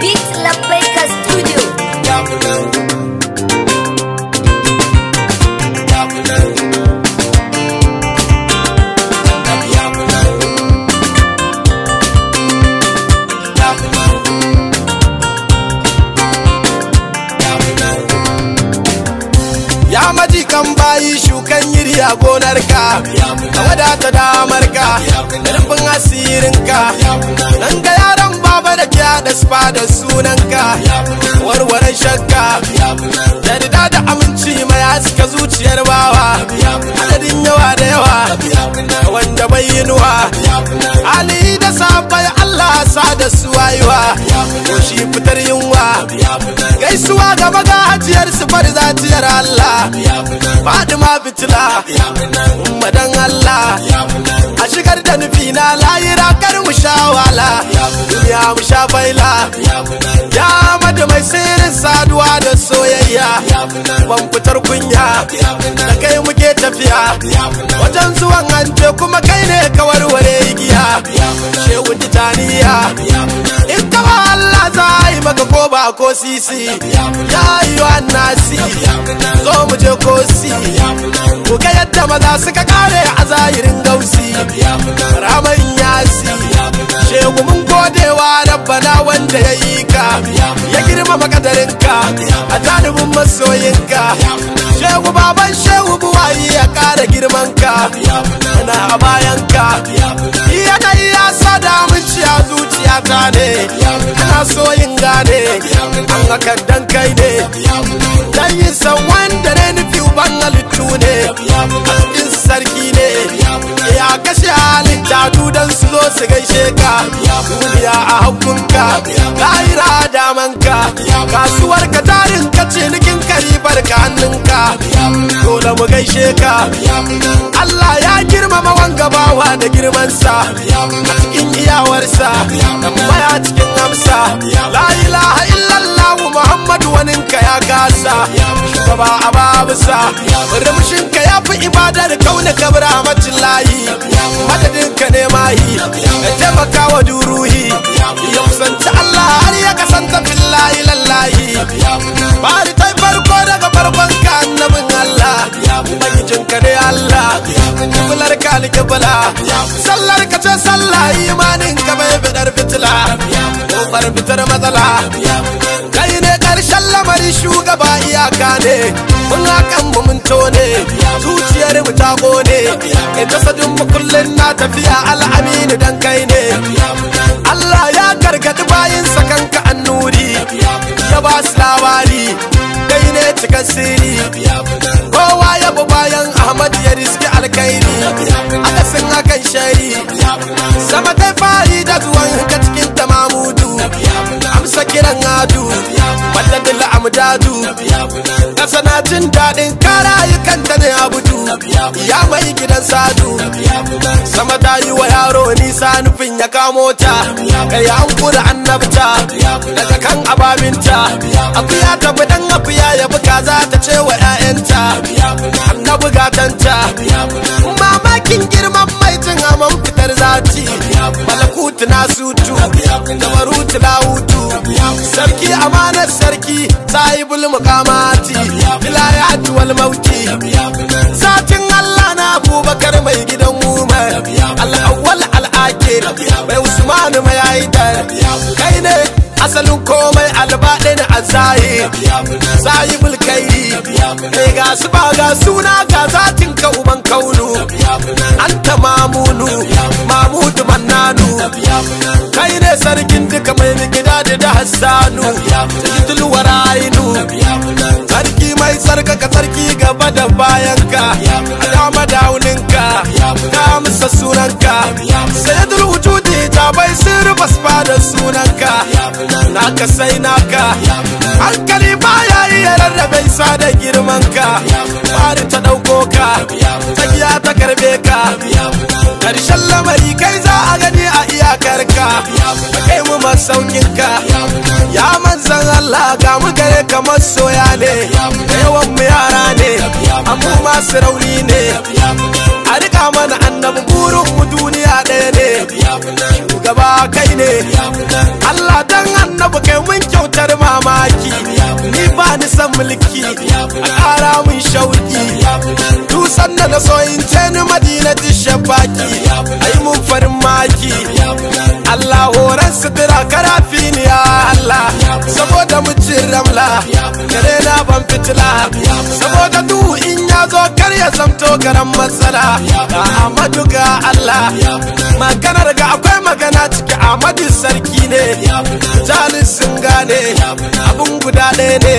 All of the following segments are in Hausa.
Beat Labbaika Studio. Ya maji kan bayi shukan yiri a gonarka, ka wadata damarka da rufin asirinka. Nan ga yaran baba da ke da spa da sunanka, warware shakka yarda da aminci mai haska zuciyar bawa. Adadin yawa da yawa wanda bai yinuwa, Ali da sabai Allah sa da su wayewa, ko shi fitar yunwa. Gaisuwa ga magajiyar su farzatiyar Allah, Fadima fitila madan Allah, a shigar da nufi na layira kar mu sha wala, duniya mu sha baila. Ya mada mai sirrin saduwa da soyayya, ban fitar kunya da kai muke tafiya. Wajen zuwan hanje kuma kai ne ka warware igiya, shehu titaniya. In kawa Allah za a yi maka ko ba ko sisi, ya yi wa nasi zo mu je kosi. Ku ga yadda maza suka kare a zahirin gausi, raman yasi. Shehu mun godewa rabbana wanda ya yi ka, ya girmama kadarinka a janibin masoyinka. Shehu baban shehu buwayi ya kara girmanka, na a bayanka. Iya da iya sada mun ciya zuciyata ne, ana soyin gane an hakan dan kai ne. Dan yin san wanda ne nufi uban halittu ne, cikin sarki ne ya kashe halitta dudan su zo su gaishe ka. Duniya a hakunka, lahira a damanka, kasuwar ka tarin ka cinikin karibar ka hannunka. Dole mu gaishe ka, Allah ya girmama wanga bawa da girmansa, a cikin iyawarsa tambaya cikin amsa. La ilaha illallah Muhammadu waninka ya gasa, shugaba a babusa. Rumshinka ya fi ibadar kauna kabra macin layi, madadinka ne mahi ya taimaka wa duruhi, ya kusanci Allah har ya kasanta fillahi lallahi. Bari ta farko daga farkon ka annabin Allah, ubangijinka ne Allah, kiblar ka alkibla. Sallar ka ce sallah, imanin ka bai fitar fitila, kofar fitar matsala. Kai ne karshen lamari shugaba iyaka ne, mun hakan mu mun tone, zuciyar mu ta kone. Kai jasadin mu kullun na tafiya al'aminu dan kai ne. Allah ya gargadi bayin sakanka annuri, ya ba su labari kai ne cikin sirri. Kowa ya bi bayan Ahmad ya riski alkairi, akasin hakan shari. Sama kai fari da zuwan ka cikin tamamudu, amsa kiran adu madadin amdadu. Kasa na jin daɗin karayukanta ne abudu, ya mai gidan sadu. Sama ta yi wa yaro nisa nufin ya kamo ta, kai hankula annabta daga kan ababinta. Akuya ta bi dan akuya ya buka za ta ce wa 'ya'yanta, annabi gatanta. Mamakin girman mai jin aman fitar zati, malakutu na sutu jabarutu na hutu. Sarki amanar sarki, sahibul mukamati, vilayatu wal mauti. Zatin Allah na Abubakar mai gidan Umar, al-awwal al-akhir mai Usman mai Haidar. Kai ne asalin komai albaɗin azahir, sahibul kairi. Kai ga su ba ga suna ga zatin ka uban kaunu, anta mamunu mamudu mannanu. Kai ne sarkin duka mai gida da hassanu, sayyidul wara'inu. Sarki mai sarkaka sarki gaba da bayanka, a dama dauninka ka musa sunanka. Sayyidul wujudi ta bai sirri basfa da sunanka, naka sai naka. Hankali baya iya rarrabe sa da girmanka, bari ta ɗauko ka ta giya ta karbe ka. Karshen lamari kai za a gani a iyakarka, ka kai mu masaukinka. Ya manzan Allah ga mu gare kamar soya ne, da yawan mu yara ne amma masu rauni ne. A rika mana annabi burin mu duniya ɗaya ne. shugaba kai ne Allah dan annabi kai mun kyautar mamaki ni ba ni san mulki a ƙara mun shauki dusan da na so in ce ni madinati shafaki ai mun farin maki Allah horan sutura karafi ni ya Allah saboda mu cin ramla kare na ban fitila saboda duhu in ya zo kar ya zamto garan matsala ga Ahmadu ga Allah maganar ga akwai magana ciki Ahmadu sarki ne jalin sun gane abun guda ɗaya ne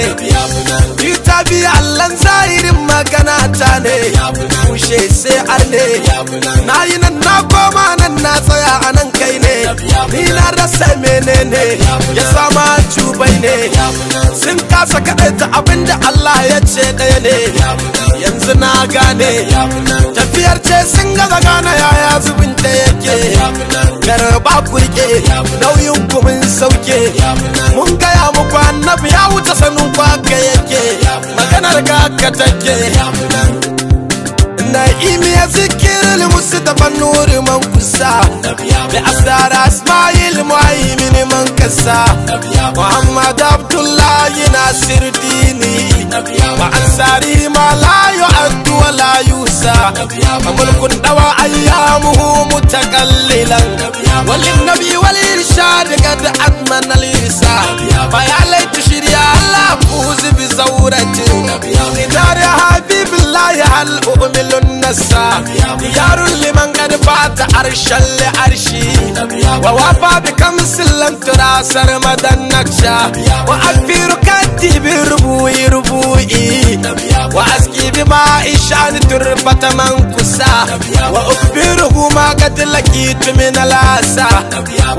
ita bi Allah zahirin magana ta ne kushe sai arne na yi nan na koma nan na tsaya a nan kai ne ni na rasa menene ya sama cubai ne sun kasa kaɗaita abinda Allah ya ce ɗaya ne yanzu na gane tafiyar ce sun gaza gane yaya zubin da yake garba kurke nauyin kumin sauke mun gaya muku annabi ya wuce sanin kwaka yake maganar ga ka take na'imi ya zikirin musu da nuri man kusa da asdara ismail muhaimin man kasa muhammad abdullahi nasir dini wa ansari ma la yu'addu wa la yusa mulkun dawa ayyamuhu mutakallilan walin nabi wal irshad qad atmana al irsa fa ya laita shirya allah fuz bi zawratin idar habibillahi hal umil النسا ديار لمن قد فات عرشا لعرشي ووفى بكمس لم ترى سرمدا النكشا وأكبر كتي بربوي ربوي وأسكي بماء شان تربة منكسا وأخبره ما قد لقيت من الأسى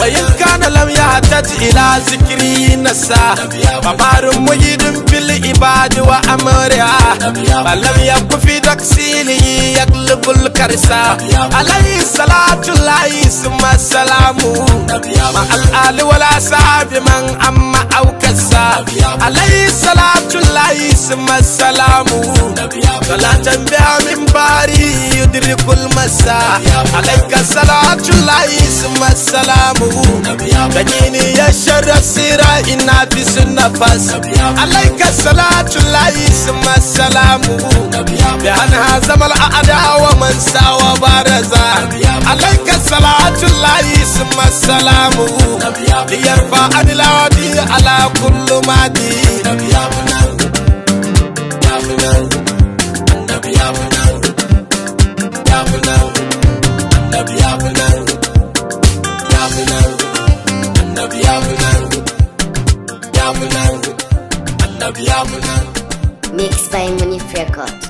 وإن كان لم يهتد إلى ذكري نسا فبار مجيد في العباد وأمرها فلم يكن في تكسيله يقلب الكرسا عليه الصلاة الله ثم السلام مع الآل والأصحاب من أما أو كسا عليه الصلاة الله ثم السلام صلاة بها من باري يدرك المساء عليك الصلاة الله ثم السلام تجيني يشر السيرة إنا في النفس عليك الصلاة الله ثم السلام بأنها زمن الأعداء ومن ساوى بارزا عليك الصلاة الله ثم السلام ليرفع عن العادي على كل مادي Mixed by Munif Record.